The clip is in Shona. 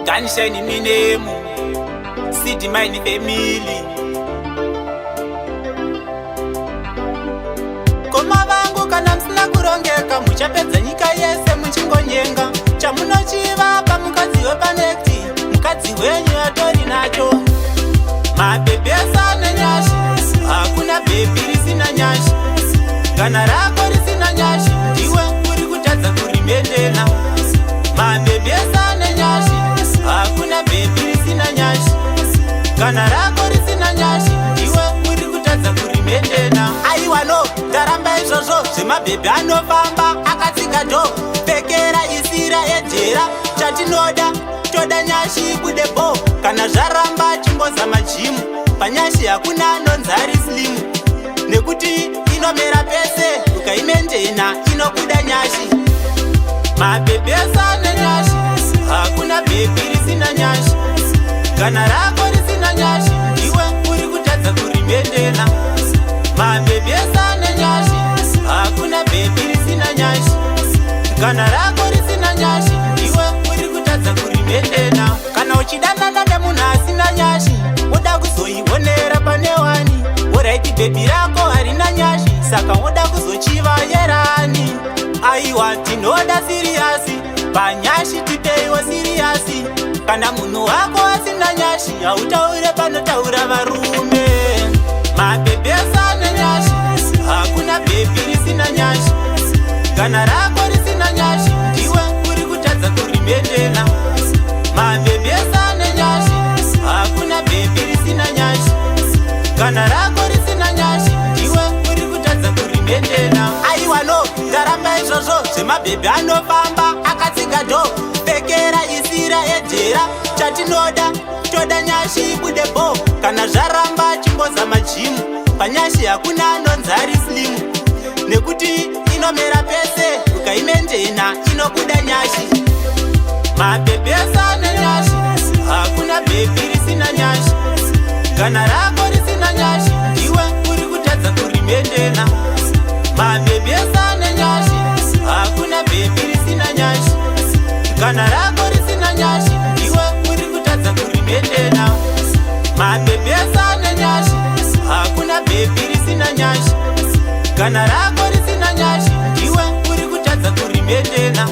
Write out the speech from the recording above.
Gansheni minemu City Mine family. Koma vangu kana msina kurongeka muchapedza nyika yese muchingonyenga chamunochiva pamukadzi wepanekti mukadzi wenyu atori nacho mabhebhi asane nyashi hakuna bhebhi risina nyashi kana rako risina nyashi ndiwe uri kutadza kurimendena mabhebhi asane nyashi hakuna bhebhi risina nyashi kana rako risina nyashi ndiwe uri kutadza kurimendena aiwa no ndaramba izvozvo zvemabhebhi anofamba akatsika dho pekera isira yejera chatinoda toda nyashi kudebo kana zvaramba chimbozama jimu panyashi hakuna anonzari slimu nekuti inomera pese ukaimendena inokuda nyashi mabhebhi asane nyashi hakuna bhebhi risina nyashi kana rako risina nyashi ndiwe uri kutadza kurimendena mabhebhi asane nyashi hakuna bhebhi risina nyashi kana rako risina nyashi ndiwe uri kutadza kurimendena kana uchidanana nemunhu asina nyashi woda kuzoionera pane wani oraiti bhebhi rako harina nyashi saka woda kuzochiva yerani aiwa tinoda siriyasi panyashi tipeiwo siriyasi kana munhu wako asina nyashi hautaure panotaura varume mabhebhi asane nyashi hakuna bhebhi risina nyashi kana rako risina nyashi ndiwe uri kutadza kurimendena mabhebhi asane nyashi hakuna bhebhi risina nyashi kana rako risina nyashi ndiwe uri kutadza kurimendena aiwa no ndaramba izvozvo zvemabhebhi anofamba akatsika dho pekera isira yejera chatinoda toda nyashi budebo kana zvaramba chimbozama jimu panyashi hakuna anonzari slimu nekuti inomera pese ukaimendena inokuda nyashi mabhebhi asane nyashi hakuna bhebhi risina nyashi kana rako risina nyashi ndiwe uri kutadza kurimendena mabhebhi asane nyashi hakuna bhebhi risina nyashi kana rako risina nyashi ndiwe uri kutadza kurimendena mabhebhi asane nyashi hakuna bhebhi risina nyashi kana rako risina nyashi ndiwe uri kutadza kurimendena